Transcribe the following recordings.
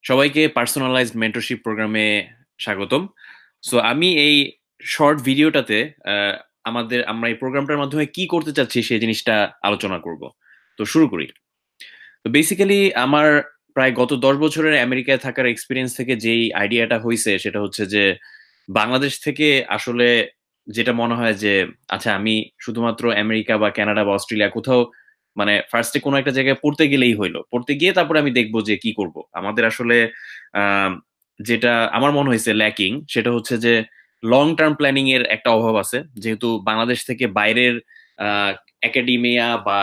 সবাইকে personalised mentorship প্রোগ্রামে স্বাগতম। সো আমি এই শর্ট ভিডিওটাতে আহ, আমরা এই প্রোগ্রামটার মাধ্যমে কি করতে চাচ্ছি সেই জিনিসটা আলোচনা করব। তো শুরু করি। তো বেসিক্যালি আমার প্রায় গত 10 বছরের আমেরিকায় থাকার এক্সপিরিয়েন্স থেকে যেই আইডিয়াটা হয়েছে সেটা হচ্ছে যে বাংলাদেশ থেকে আসলে যেটা মনে হয় যে আচ্ছা আমি শুধুমাত্র আমেরিকা বা কানাডা বা অস্ট্রেলিয়া কোথাও মানে ফার্স্টে কোনো একটা জায়গায় পড়তে গেলেই হইলো, পড়তে গিয়ে তারপরে আমি দেখবো যে কি করব। আমাদের আসলে আহ, যেটা আমার মনে হয়েছে ল্যাকিং সেটা হচ্ছে যে লং টার্ম প্ল্যানিং এর একটা অভাব আছে, যেহেতু বাংলাদেশ থেকে বাইরের একাডেমিয়া বা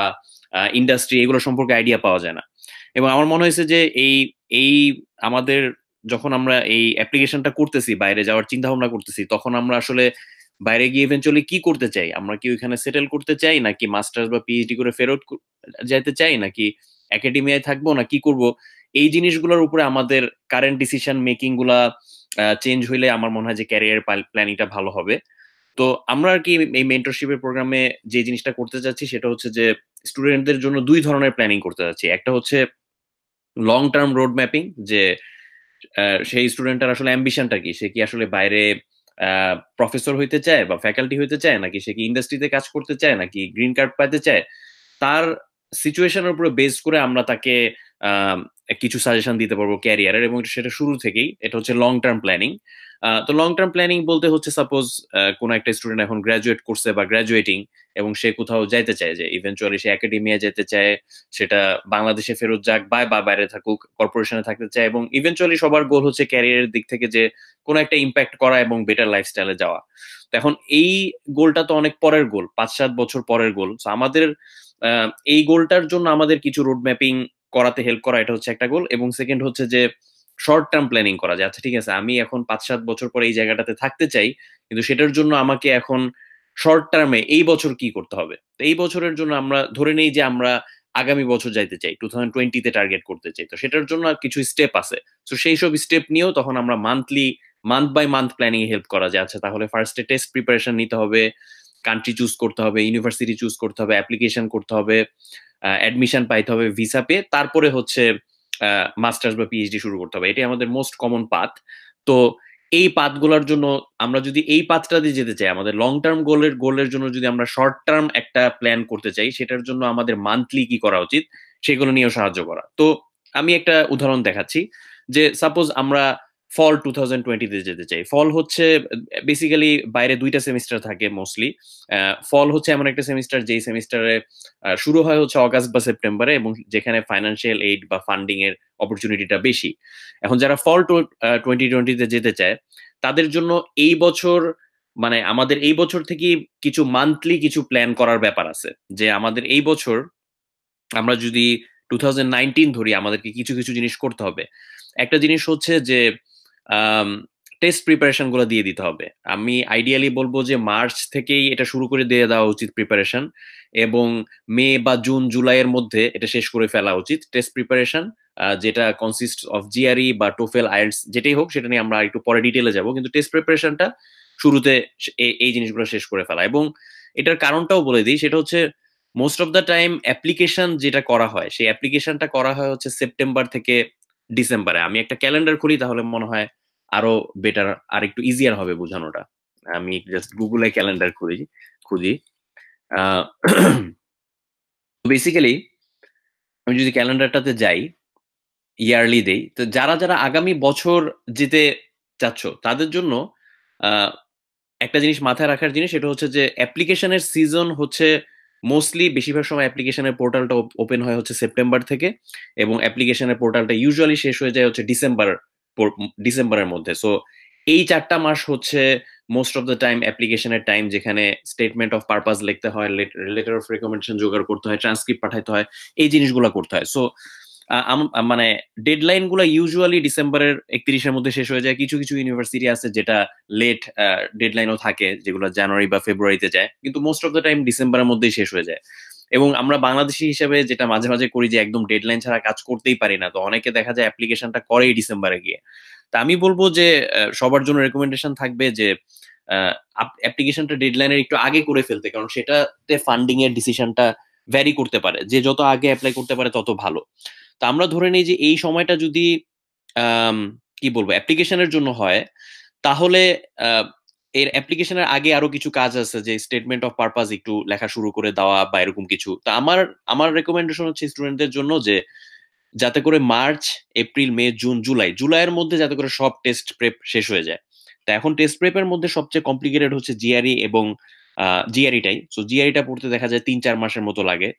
ইন্ডাস্ট্রি এগুলো সম্পর্কে আইডিয়া পাওয়া যায় না। এবং আমার মনে হয়েছে যে এই এই আমাদের যখন আমরা এই অ্যাপ্লিকেশনটা করতেছি, বাইরে যাওয়ার চিন্তা ভাবনা করতেছি, তখন আমরা আসলে বাইরে গিয়ে ইভেনচুয়ালি কি করতে চাই, আমরা কি ওইখানে সেটেল করতে চাই নাকি মাস্টার্স বা পিএইচডি করে ফেরত যাইতে চাই নাকি একাডেমিয়ায় থাকবো না কি করব। এই জিনিসগুলোর উপরে আমাদের কারেন্ট ডিসিশন মেকিং গুলা চেঞ্জ হইলে আমার মনে হয় যে ক্যারিয়ার প্ল্যানিংটা ভালো হবে। তো আমরা আর কি এই মেন্টরশিপের প্রোগ্রামে যে জিনিসটা করতে চাচ্ছি সেটা হচ্ছে যে স্টুডেন্টদের জন্য দুই ধরনের প্ল্যানিং করতে চাচ্ছি। একটা হচ্ছে লং টার্ম রোড ম্যাপিং, যে সেই স্টুডেন্টের আসলে অ্যাম্বিশনটা কি, সে কি আসলে বাইরে প্রফেসর হইতে চায় বা ফ্যাকাল্টি হইতে চায় নাকি সে কি ইন্ডাস্ট্রিতে কাজ করতে চায় নাকি গ্রিন কার্ড পাইতে চায়। তার সিচুয়েশনের উপরে বেস করে আমরা তাকে আহ, কিছু সাজেশন দিতে পারবো ক্যারিয়ারের, এবং সেটা শুরু থেকেই। এটা হচ্ছে লং টার্ম প্ল্যানিং। তো লং টার্ম প্ল্যানিং বলতে হচ্ছে সাপোজ কোন একটা স্টুডেন্ট এখন গ্রাজুয়েট করছে বা গ্রাজুয়েটিং, এবং সে কোথাও যাইতে চায়, যে ইভেনচুয়ালি সে একাডেমিয়া যেতে চায়, সেটা বাংলাদেশে ফেরত যাক বা বাইরে থাকুক, কর্পোরেশনে থাকতে চায়, এবং ইভেনচুয়ালি সবার গোল হচ্ছে ক্যারিয়ারের দিক থেকে যে কোনো একটা ইম্প্যাক্ট করা এবং বেটার লাইফস্টাইলে যাওয়া। তো এখন এই গোলটা তো অনেক পরের গোল, 5-7 বছর পরের গোল। তো আমাদের এই গোলটার জন্য আমাদের কিছু রোড ম্যাপিং করাতে হেল্প করা, এটা হচ্ছে একটা গোল। এবং সেকেন্ড হচ্ছে যে শর্ট টার্ম প্ল্যানিং করা, যে আচ্ছা ঠিক আছে আমি এখন 5-7 বছর পরে এই জায়গাটাতে থাকতে চাই, কিন্তু সেটার জন্য আমাকে এখন শর্ট টার্মে এই বছর কি করতে হবে। তো এই বছরের জন্য আমরা ধরে নেই যে আমরা আগামী বছর যাইতে চাই, 2020-তে টার্গেট করতে চাই, তো সেটার জন্য কিছু স্টেপ আছে। তো সেই সব স্টেপ নিয়েও তখন আমরা মান্থ বাই মান্থ প্ল্যানিং এ হেল্প করা যায়। আচ্ছা তাহলে ফার্স্টে টেস্ট প্রিপারেশন নিতে হবে, কান্ট্রি চুজ করতে হবে, ইউনিভার্সিটি চুজ করতে হবে, অ্যাপ্লিকেশন করতে হবে, অ্যাডমিশন পাইতে হবে, ভিসা পেয়ে তারপরে হচ্ছে মাস্টার্স বা পিএইচডি শুরু করতে হবে। এটাই আমাদের মোস্ট কমন পাথ। তো এই পাথগুলোর জন্য আমরা যদি এই পাথটা দিয়ে যেতে চাই, আমাদের লং টার্ম গোলের জন্য যদি আমরা শর্ট টার্ম একটা প্ল্যান করতে চাই, সেটার জন্য আমাদের মান্থলি কি করা উচিত সেগুলো নিয়েও সাহায্য করা। তো আমি একটা উদাহরণ দেখাচ্ছি, যে সাপোজ আমরা ফল 2020-তে যেতে চাই। ফল হচ্ছে বেসিক্যালি বাইরে দুইটা সেমিস্টার থাকে মোস্টলি। ফল হচ্ছে এমন একটা সেমিস্টার যেই সেমিস্টারে শুরু হয় হচ্ছে অগাস্ট বা সেপ্টেম্বরে, এবং যেখানে ফাইন্যান্সিয়াল এইড বা ফান্ডিং এর অপরচুনিটিটা বেশি। এখন যারা ফল 2020-তে যেতে চায় তাদের জন্য এই বছর মানে আমাদের এই বছর থেকে কিছু মান্থলি কিছু প্ল্যান করার ব্যাপার আছে। যে আমাদের এই বছর আমরা যদি 2019 ধরি, আমাদেরকে কিছু কিছু জিনিস করতে হবে। একটা জিনিস হচ্ছে যে টেস্ট প্রিপারেশন গুলো দিয়ে দিতে হবে। আমি আইডিয়ালি বলবো যে মার্চ থেকেই এটা শুরু করে দিয়ে দেওয়া উচিত প্রিপারেশন, এবং মে বা জুন জুলাইয়ের মধ্যে এটা শেষ করে ফেলা উচিত টেস্ট প্রিপারেশন, যেটা কনসিস্ট অফ জিআরই বা টোফেল আইএলটিএস যেটাই হোক, সেটা নিয়ে আমরা একটু পরে ডিটেলে যাব, কিন্তু টেস্ট প্রিপারেশনটা শুরুতে এই জিনিসগুলো শেষ করে ফেলা। এবং এটার কারণটাও বলে দিই, সেটা হচ্ছে most of the time application যেটা করা হয় সেই অ্যাপ্লিকেশনটা করা হয় হচ্ছে সেপ্টেম্বর থেকে ডিসেম্বরে। আমি একটা ক্যালেন্ডার খুলি তাহলে মনে হয় আরো বেটার, আর একটু ইজিয়ার হবে বোঝানোটা। আমি জাস্ট গুগলে ক্যালেন্ডার খুঁজি। বেসিক্যালি আমি যদি ক্যালেন্ডারটাতে যাই, ইয়ারলি দেই, তো যারা যারা আগামী বছর যেতে চাচ্ছ তাদের জন্য আহ, একটা জিনিস মাথায় রাখার জিনিস, সেটা হচ্ছে যে অ্যাপ্লিকেশনের সিজন হচ্ছে মোস্টলি বেশিরভাগ সময় অ্যাপ্লিকেশনের পোর্টালটা ওপেন হয় হচ্ছে সেপ্টেম্বর থেকে, এবং অ্যাপ্লিকেশনের পোর্টালটা ইউজুয়ালি শেষ হয়ে যায় হচ্ছে ডিসেম্বরের মধ্যে। সো এই 4টা মাস হচ্ছে মোস্ট অফ দ্য টাইম অ্যাপ্লিকেশনের টাইম, যেখানে স্টেটমেন্ট অফ পারপাস লিখতে হয়, লেটার অফ রেকমেন্ডেশন জোগাড় করতে হয়, ট্রান্সক্রিপ্ট পাঠাইতে হয়, এই জিনিসগুলো করতে হয়। সো মানে ডেডলাইন গুলো ইউজুয়ালি ডিসেম্বরের 31-এর মধ্যে শেষ হয়ে যায়। কিছু কিছু ইউনিভার্সিটি আছে যেটা লেট ডেডলাইনও থাকে, যেগুলো জানুয়ারি বা ফেব্রুয়ারিতে যায়, কিন্তু মোস্ট অফ দ্য টাইম ডিসেম্বরের মধ্যেই শেষ হয়ে যায়। এবং আমরা বাংলাদেশি হিসেবে যেটা মাঝে মাঝে করি যে একদম ডেডলাইন ছাড়া কাজ করতেই পারি না, তো অনেকে দেখা যায় অ্যাপ্লিকেশনটা করেই ডিসেম্বরে গিয়ে। তা আমি বলবো যে সবার জন্য রেকমেন্ডেশন থাকবে যে অ্যাপ্লিকেশনটা ডেডলাইনের একটু আগে করে ফেলতে, কারণ সেটাতে ফান্ডিং এর ডিসিশনটা ভ্যারি করতে পারে, যে যত আগে অ্যাপ্লাই করতে পারে তত ভালো। তা আমরা ধরে নিই যে এই সময়টা যদি আম, কি বলবো, অ্যাপ্লিকেশনের জন্য হয়, তাহলে আহ, এর অ্যাপ্লিকেশনের আগে আরো কিছু কাজ আছে, যে স্টেটমেন্ট অফ পারপাস একটু লেখা শুরু করে দেওয়া বা এরকম কিছু। তো আমার আমার রেকমেন্ডেশন হচ্ছে স্টুডেন্টদের জন্য যে যাতে করে মার্চ, এপ্রিল, মে, জুন, জুলাইয়ের মধ্যে যাতে করে সব টেস্ট প্রেপ শেষ হয়ে যায়। তো এখন টেস্ট প্রেপের মধ্যে সবচেয়ে কমপ্লিকেটেড হচ্ছে জিআরই এবং জিআরইটাই। সো জিআরইটা পড়তে দেখা যায় 3-4 মাসের মতো লাগে।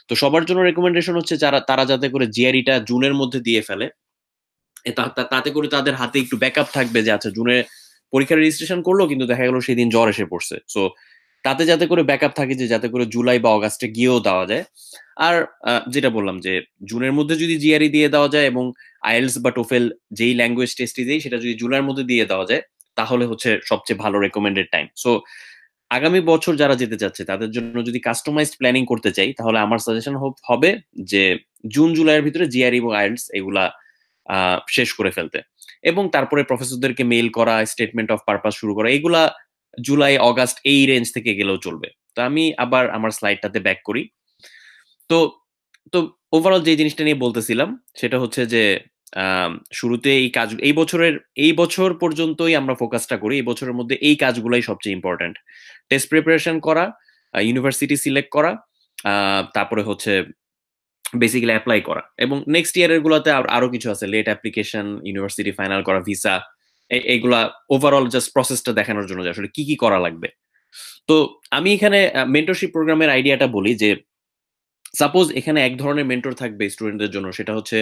তো সবার জন্য রেকমেন্ডেশন হচ্ছে যারা তারা যাতে করে জিআরইটা জুনের মধ্যে দিয়ে ফেলে। তাতে করে তাদের হাতে একটু ব্যাকআপ থাকবে, যে আচ্ছা জুনে পরীক্ষা রেজিস্ট্রেশন করলো কিন্তু দেখা গেল সেদিন জ্বর এসে পড়ছে। সো তাতে যাতে করে ব্যাকআপ থাকে, যে যাতে করে জুলাই বা অগাস্টে গিয়েও দেওয়া যায়। আর যেটা বললাম যে জুনের মধ্যে যদি জিআরই দিয়ে দেওয়া যায় এবং আইএলস বা টোফেল যেই ল্যাঙ্গুয়েজ টেস্টই দেয় সেটা যদি জুলাইয়ের মধ্যে দিয়ে দেওয়া যায়, তাহলে হচ্ছে সবচেয়ে ভালো রেকমেন্ডেড টাইম। সো আগামী বছর যারা যেতে চাচ্ছে তাদের জন্য যদি কাস্টমাইজড প্ল্যানিং করতে চাই, তাহলে আমার সাজেশন হবে যে জুন জুলাইয়ের ভিতরে জিআরই এবং আইএলস এগুলা শেষ করে ফেলতে, এবং তারপরে প্রফেসরদেরকে মেইল করা, স্টেটমেন্ট অফ পারপাস শুরু করা, এগুলা জুলাই অগাস্ট এই রেঞ্জ থেকে গেলেও চলবে। তো আমি আবার আমার স্লাইডটাতে ব্যাক করি। তো তো ওভারঅল যে জিনিসটা নিয়ে বলতেছিলাম সেটা হচ্ছে যে শুরুতে এই বছর পর্যন্তই আমরা ফোকাসটা করি, এই বছরের মধ্যে এই কাজগুলাই সবচেয়ে ইম্পর্টেন্ট। টেস্ট প্রিপারেশন করা, ইউনিভার্সিটি সিলেক্ট করা, তারপরে হচ্ছে বেসিক্যালি অ্যাপ্লাই করা, এবং নেক্সট ইয়ারের গুলোতে আরো কিছু আছে, লেট অ্যাপ্লিকেশন, ইউনিভার্সিটি ফাইনাল করা, ভিসা, এইগুলা ওভারঅল জাস্ট প্রসেসটা দেখানোর জন্য যে আসলে কি কি করা লাগবে। তো আমি এখানে মেন্টরশিপ প্রোগ্রামের আইডিয়াটা বলি যে সাপোজ এখানে এক ধরনের মেন্টর থাকবে স্টুডেন্টদের জন্য, সেটা হচ্ছে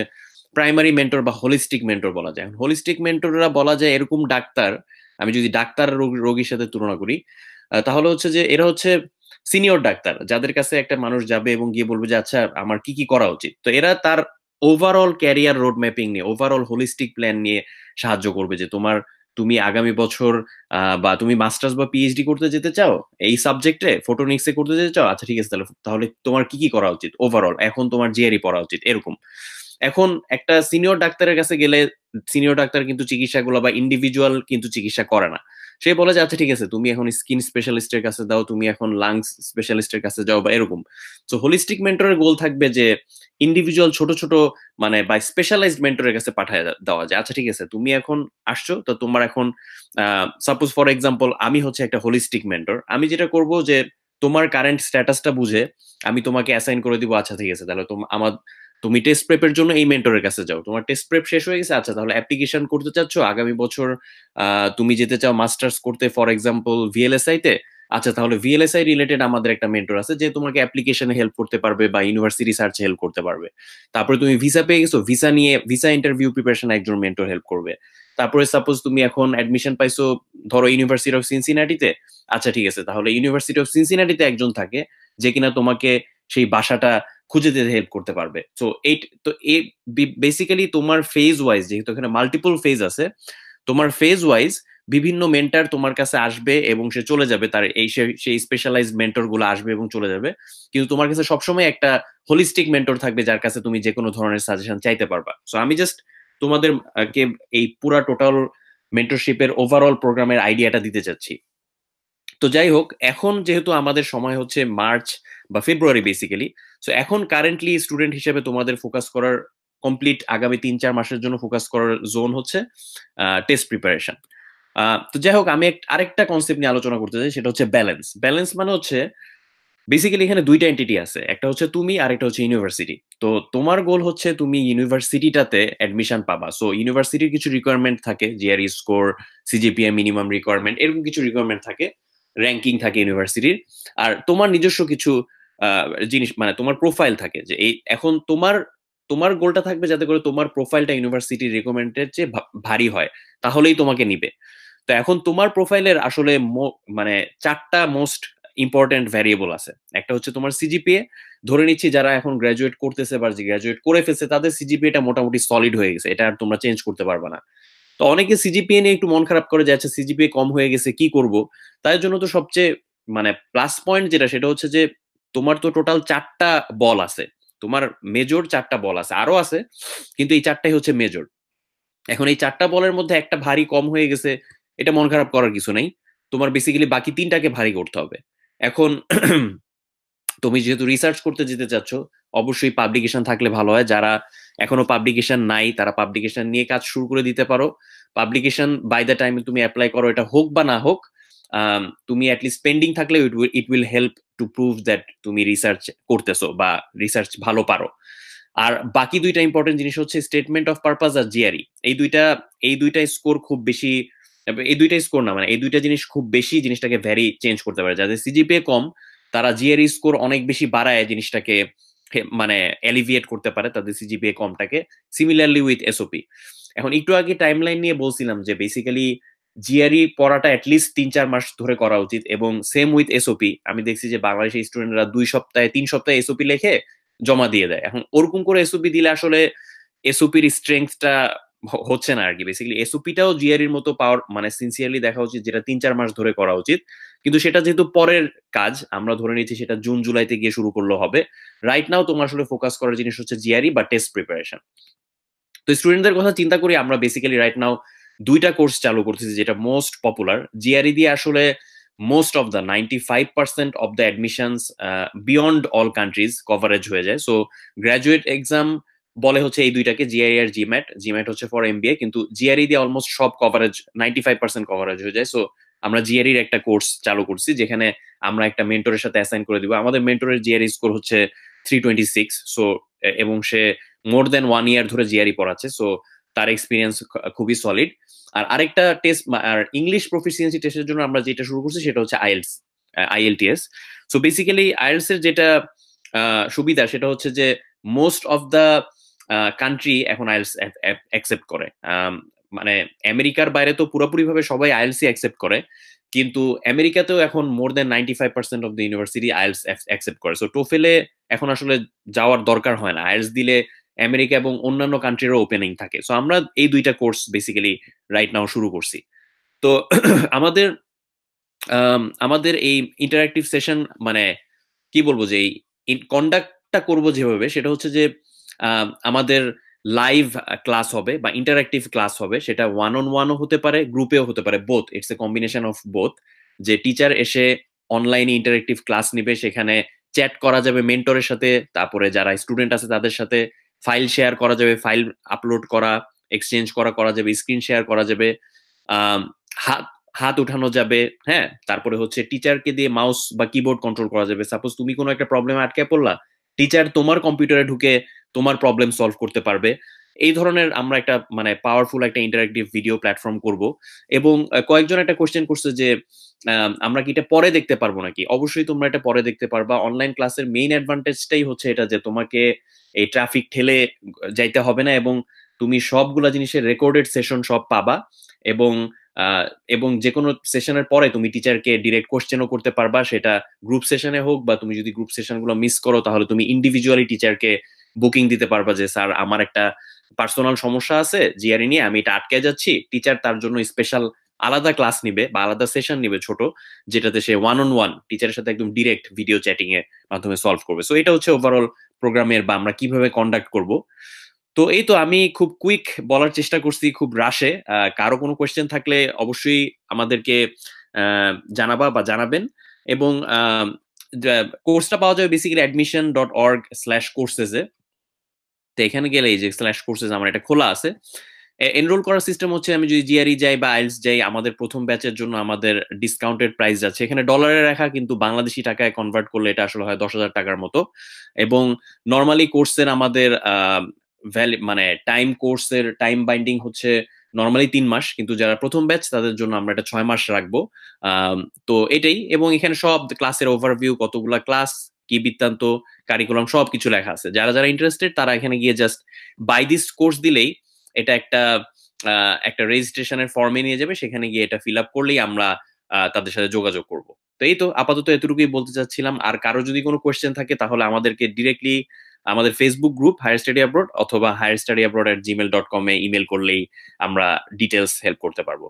প্রাইমারি মেন্টর বা হোলিস্টিক মেন্টর বলা যায়। হোলিস্টিক মেন্টররা বলা যায় এরকম ডাক্তার, আমি যদি ডাক্তার রোগীর সাথে তুলনা করি, তাহলে হচ্ছে যে এরা হচ্ছে সিনিয়র ডাক্তার, যাদের কাছে একটা মানুষ যাবে এবং গিয়ে বলবে যে আচ্ছা আমার কি কি করা উচিত। তো এরা তার ওভারঅল ক্যারিয়ার রোড ম্যাপিং নিয়ে, ওভারঅল হোলিস্টিক প্ল্যান নিয়ে সাহায্য করবে, যে তুমি আগামী বছর বা তুমি মাস্টার্স বা পিএইচডি করতে যেতে চাও এই সাবজেক্টে, ফটোনিক্সে করতে যেতে চাও, আচ্ছা ঠিক আছে, তাহলে তাহলে তোমার কি কি করা উচিত ওভারঅল, এখন তোমার জিআরই পড়া উচিত এরকম। এখন একটা সিনিয়র ডাক্তারের কাছে গেলে সিনিয়র ডাক্তার কিন্তু চিকিৎসাগুলো বা ইন্ডিভিজুয়াল কিন্তু চিকিৎসা করে না। সে বলে যে আচ্ছা ঠিক আছে, তুমি এখন স্কিন স্পেশালিস্টের কাছে দাও, তুমি এখন লাংস স্পেশালিস্টের কাছে যাও বা এরকম। তো হোলিস্টিক মেন্টরের গোল থাকবে যে ইন্ডিভিজুয়াল ছোট ছোট মানে বা স্পেশালাইজড মেন্টরের কাছে পাঠায় দেওয়া যায়। আচ্ছা ঠিক আছে, তুমি এখন আসছো, তো তোমার এখন সাপোজ ফর এক্সাম্পল আমি হচ্ছে একটা হোলিস্টিক মেন্টর, আমি যেটা করব যে তোমার কারেন্ট স্ট্যাটাসটা বুঝে আমি তোমাকে অ্যাসাইন করে দিব। আচ্ছা ঠিক আছে, তাহলে তুমি টেস্ট প্রেপের জন্য এই মেন্টরের কাছে যাও, তোমার টেস্ট প্রেপ শেষ হয়ে গেছে, আচ্ছা তাহলে অ্যাপ্লিকেশন করতে চাচ্ছ আগামী বছর, তুমি যেতে চাও মাস্টার্স করতে ফর এক্সাম্পল ভিএলএসআই তে, আচ্ছা তাহলে ভিএলএসআই রিলেটেড আমাদের একটা মেন্টর আছে যে তোমাকে অ্যাপ্লিকেশনে হেল্প করতে পারবে বা ইউনিভার্সিটি সার্চে হেল্প করতে পারবে। তারপরে তুমি ভিসা পেয়ে গেছো, ভিসা ইন্টারভিউ প্রিপারেশন একজন মেন্টর হেল্প করবে। তারপরে সাপোজ তুমি এখন অ্যাডমিশন পাইছো ধরো ইউনিভার্সিটি অফ সিনসিনাটিতে, আচ্ছা ঠিক আছে, তাহলে ইউনিভার্সিটি অফ সিনসিনাটিতে একজন থাকে যে কিনা তোমাকে সেই বাসাটা খুঁজে দিতে হেল্প করতে পারবে। তো এই বেসিক্যালি তোমার ফেজ ওয়াইজ, যেহেতু এখানে মাল্টিপল ফেজ আছে, তোমার ফেজ ওয়াইজ বিভিন্ন মেন্টর তোমার কাছে আসবে এবং সে চলে যাবে, তার সেই স্পেশালাইজড মেন্টর গুলো আসবে এবং চলে যাবে। কিন্তু তোমার কাছে সবসময় একটা হোলিস্টিক মেন্টর থাকবে যার কাছে তুমি যে কোনো ধরনের সাজেশন চাইতে পারবা। সো আমি জাস্ট তোমাদের কে এই পুরা টোটাল মেন্টরশিপের ওভারঅল প্রোগ্রামের আইডিয়াটা দিতে চাচ্ছি। তো যাই হোক, এখন যেহেতু আমাদের সময় হচ্ছে মার্চ বা ফেব্রুয়ারি বেসিক্যালি, সো এখন কারেন্টলি স্টুডেন্ট হিসেবে তোমাদের ফোকাস করার কমপ্লিট আগামী 3-4 মাসের জন্য ফোকাস করার জোন হচ্ছে টেস্ট প্রিপারেশন। তো যাই হোক, আমি আরেকটা কনসেপ্ট নিয়ে আলোচনা করতে চাই, সেটা হচ্ছে ব্যালেন্স। ব্যালেন্স মানে হচ্ছে বেসিক্যালি এখানে দুইটা এন্টিটি আছে, একটা হচ্ছে তুমি আর একটা হচ্ছে ইউনিভার্সিটি। তো তোমার গোল হচ্ছে তুমি ইউনিভার্সিটিটাতে অ্যাডমিশন পাবা। সো ইউনিভার্সিটির কিছু রিকোয়ারমেন্ট থাকে, GRE score, CGPA minimum requirement, এরকম কিছু রিকোয়ারমেন্ট থাকে, র্যাঙ্কিং থাকে ইউনিভার্সিটির। আর তোমার নিজস্ব কিছু জিনিস মানে তোমার প্রোফাইল থাকে, যে এই এখন তোমার তোমার গোলটা থাকবে যাতে করে তোমার প্রোফাইলটা ইউনিভার্সিটির রেকমেন্ডের চেয়ে ভারী হয়, তাহলেই তোমাকে নিবে। তো এখন তোমার প্রোফাইলের আসলে মানে চারটা মোস্ট ইম্পর্টেন্ট ভ্যারিয়েবল আছে। একটা হচ্ছে তোমার সিজিপিএ, ধরে নিচ্ছি যারা এখন গ্রাজুয়েট করতেছে বা গ্রাজুয়েট করে ফেলছে তাদের সিজিপিএটা মোটামুটি সলিড হয়ে গেছে, এটা আর তোমরা চেঞ্জ করতে পারবে না। তো অনেকে সিজিপিএ নিয়ে একটু মন খারাপ করে যাচ্ছে, সিজিপিএ কম হয়ে গেছে কি করব। তাই জন্য তো সবচেয়ে মানে প্লাস পয়েন্ট যেটা, সেটা হচ্ছে যে তোমার তো টোটাল চারটা বল আছে, তোমার মেজর চারটা বল আছে, আরো আছে কিন্তু এই চারটাই হচ্ছে মেজর। এখন এই চারটা বলের মধ্যে একটা ভারী কম হয়ে গেছে, এটা মন খারাপ করার কিছু নেই, তোমার বেসিক্যালি বাকি তিনটাকে ভারী করতে হবে। এখন তুমি যেহেতু রিসার্চ করতে যেতে চাচ্ছ, অবশ্যই পাবলিকেশন থাকলে ভালো হয়, যারা এখনো পাবলিকেশন নাই, তারা পাবলিকেশন নিয়ে কাজ শুরু করে দিতে পারো। পাবলিকেশন বাই দ্য টাইম তুমি অ্যাপ্লাই করো, এটা হোক বা না হোক, তুমি অ্যাটলিস্ট পেন্ডিং থাকলে it will help to prove that তুমি রিসার্চ করতেছো বা রিসার্চ ভালো পারো। আর বাকি দুইটা ইম্পর্টেন্ট জিনিস হচ্ছে স্টেটমেন্ট অফ পারপাস আর জিআরই। এই দুইটা স্কোর খুব বেশি, এই দুইটা স্কোর না, মানে এই দুইটা জিনিস খুব বেশি জিনিসটাকে ভ্যারি চেঞ্জ করতে পারে। যাদের সিজিপিএ কম তারা জিআরই স্কোর অনেক বেশি বাড়ায় জিনিসটাকে মানে এলিভিয়েট করতে পারে তাদের সিজিপিএ কমটাকে। Similarly with SOP. এখন একটু আগে টাইমলাইন নিয়ে বলছিলাম যে বেসিক্যালি জিআরই পড়াটা অ্যাটলিস্ট 3-4 মাস ধরে করা উচিত, এবং সেম উইথ এসওপি। আমি দেখছি যে বাংলাদেশের স্টুডেন্টরা 2 সপ্তাহে 3 সপ্তাহে এসওপি লেখে জমা দিয়ে দেয়। এখন ওরকম করে এসওপি দিলে আসলে এসওপির স্ট্রেংথটা হচ্ছে না আর কি। বেসিক্যালি এসওপিটাও জিআরইর মতো পাওয়ার মানে সিনসিয়ারলি দেখা উচিত, যেটা 3-4 মাস ধরে করা উচিত। কিন্তু সেটা যেহেতু পরের কাজ, আমরা ধরে নিচ্ছি সেটা জুন জুলাইতে গিয়ে শুরু করলে হবে। রাইট নাও তোমার আসলে ফোকাস করার জিনিস হচ্ছে জিআরই বা টেস্ট প্রিপারেশন। তো স্টুডেন্টদের কথা চিন্তা করি আমরা বেসিক্যালি রাইট নাও দুইটা কোর্স চালু করতেছি যেটা মোস্ট পপুলার। জিআরই দিয়ে আসলে most of the 95% of the admissions beyond all countries coverage হয়ে যায়। সো গ্রাজুয়েট এক্সাম বলে হচ্ছে এই দুইটাকে, জিআরই আর জিম্যাট। জিম্যাট হচ্ছে ফর এমবিএ, কিন্তু জিআরই দিয়ে অলমোস্ট সব কভারেজ 95% কভারেজ হয়ে যায়। সো আমরা জিআরইর একটা কোর্স চালু করছি যেখানে আমরা একটা মেন্টরের সাথে অ্যাসাইন করে দিব। আমাদের মেন্টরের জিআরই স্কোর হচ্ছে 326। সো এবং সে মোর দেন 1 ইয়ার ধরে জিআরই পড়াচ্ছে। সো তার এক্সপিরিয়েন্স খুবই সলিড। আর আরেকটা টেস্ট, আর ইংলিশ প্রফিসিয়েন্সি টেস্টের জন্য আমরা যেটা শুরু করছি সেটা হচ্ছে IELTS. IELTS. So basically IELTS এর যেটা সুবিধা সেটা হচ্ছে যে মোস্ট অফ দ্য কান্ট্রি এখন আইএলটিএস অ্যাকসেপ্ট করে। মানে আমেরিকার বাইরে তো পুরোপুরি ভাবে সবাই আইএলটিএস অ্যাকসেপ্ট করে, কিন্তু আমেরিকাতেও এখন মোর দেন 95% of the university IELTS accept করে। সো টোফেলে এখন আসলে যাওয়ার দরকার হয় না, আইএলটিএস দিলে আমেরিকা এবং অন্যান্য কান্ট্রিরও ওপেনিং থাকে। সো আমরা এই দুইটা কোর্স বেসিক্যালি রাইট নাও শুরু করছি। তো আমাদের আমাদের এই ইন্টারঅ্যাক্টিভ সেশন মানে কি বলবো, যে এই কন্ডাক্টটা করবো যেভাবে, সেটা হচ্ছে যে আমাদের লাইভ ক্লাস হবে বা ইন্টারঅ্যাক্টিভ ক্লাস হবে। সেটা ওয়ান অন ওয়ানও হতে পারে, গ্রুপেও হতে পারে, both. It's a combination of both. যে টিচার এসে অনলাইনে ইন্টারঅ্যাক্টিভ ক্লাস নিবে, সেখানে চ্যাট করা যাবে মেন্টরের সাথে, তারপরে যারা স্টুডেন্ট আছে তাদের সাথে ফাইল শেয়ার করা যাবে, ফাইল আপলোড করা, এক্সচেঞ্জ করা যাবে, স্ক্রিন শেয়ার করা যাবে, হাত হাত উঠানো যাবে। হ্যাঁ, তারপরে হচ্ছে টিচারকে দিয়ে মাউস বা কিবোর্ড কন্ট্রোল করা যাবে। সাপোজ তুমি কোনো একটা প্রবলেমে আটকে পড়লা, টিচার তোমার কম্পিউটারে ঢুকে তোমার প্রবলেম সলভ করতে পারবে। এই ধরনের আমরা একটা মানে পাওয়ারফুল একটা ইন্টারঅ্যাক্টিভ ভিডিও প্ল্যাটফর্ম করব। এবং কয়েকজন একটা কোশ্চেন করছে যে আমরা কি এটা পরে দেখতে পারবো নাকি? অবশ্যই তোমরা এটা পরে দেখতে পারবা। অনলাইন ক্লাসের মেইন অ্যাডভান্টেজটাই হচ্ছে এটা যে তোমাকে এই ট্রাফিক ঠেলে যাইতে হবে না, এবং তুমি সবগুলা জিনিসের রেকর্ডেড সেশন সব পাবা। এবং এবং যে কোনো সেশনের পরে তুমি টিচারকে ডিরেক্ট কোশ্চেনও করতে পারবা, সেটা গ্রুপ সেশনে হোক, বা তুমি যদি গ্রুপ সেশনগুলো মিস করো তাহলে তুমি ইন্ডিভিজুয়ালি টিচারকে বুকিং দিতে পারবা যে স্যার আমার একটা পার্সোনাল সমস্যা আছে জিআরই নিয়ে, আমি এটা আটকে যাচ্ছি। টিচার তার জন্য স্পেশাল আলাদা ক্লাস নিবে বা আলাদা সেশন নিবে ছোট, যেটাতে সে ওয়ান অন ওয়ান টিচারের সাথে একদম ডিরেক্ট ভিডিও চ্যাটিং এর মাধ্যমে সলভ করবে। সো এটা হচ্ছে ওভারঅল প্রোগ্রামের বা আমরা কিভাবে কন্ডাক্ট করব। তো এই তো আমি খুব কুইক বলার চেষ্টা করছি, খুব রাশে। কারো কোনো কোয়েশ্চেন থাকলে অবশ্যই আমাদেরকে জানাবা বা জানাবেন। এবং কোর্সটা পাওয়া যাবে বেসিক্যালি admission.org/courses এ। তো এখানে গেলে এই যে স্ল্যাশ কোর্সেস আমার এটা খোলা আছে। এনরোল করার সিস্টেম হচ্ছে আমি যদি জিআরই যাই বা আইএলটিএস যাই, আমাদের প্রথম ব্যাচের জন্য আমাদের ডিসকাউন্টেড প্রাইস যাচ্ছে। এখানে ডলারে রাখা, কিন্তু বাংলাদেশি টাকায় কনভার্ট করলে এটা আসলে হয় 10,000 টাকার মতো। এবং নর্মালি কোর্সের আমাদের মানে কোর্সের টাইম বাইন্ডিং হচ্ছে নর্মালি 3 মাস, কিন্তু যারা প্রথম ব্যাচ তাদের জন্য আমরা এটা 6 মাস রাখবো। তো এটাই। এবং এখানে সব ক্লাসের ওভারভিউ, কতগুলা ক্লাস, কি বৃত্তান্ত, কারিকুলাম সবকিছু লেখা আছে। যারা যারা ইন্টারেস্টেড তারা এখানে গিয়ে জাস্ট বাই দিস কোর্স দিলেই এটা একটা রেজিস্ট্রেশনের ফর্মে নিয়ে যাবে। সেখানে গিয়ে এটা ফিল আপ করলেই আমরা তাদের সাথে যোগাযোগ করব। তো এই তো আপাতত এতটুকুই বলতে চাচ্ছিলাম। আর কারো যদি কোনো কোয়েশ্চেন থাকে তাহলে আমাদেরকে ডিরেক্টলি আমাদের Facebook group higher study abroad অথবা higherstudyabroad@gmail.com এ ইমেল করলেই আমরা ডিটেলস হেল্প করতে পারবো।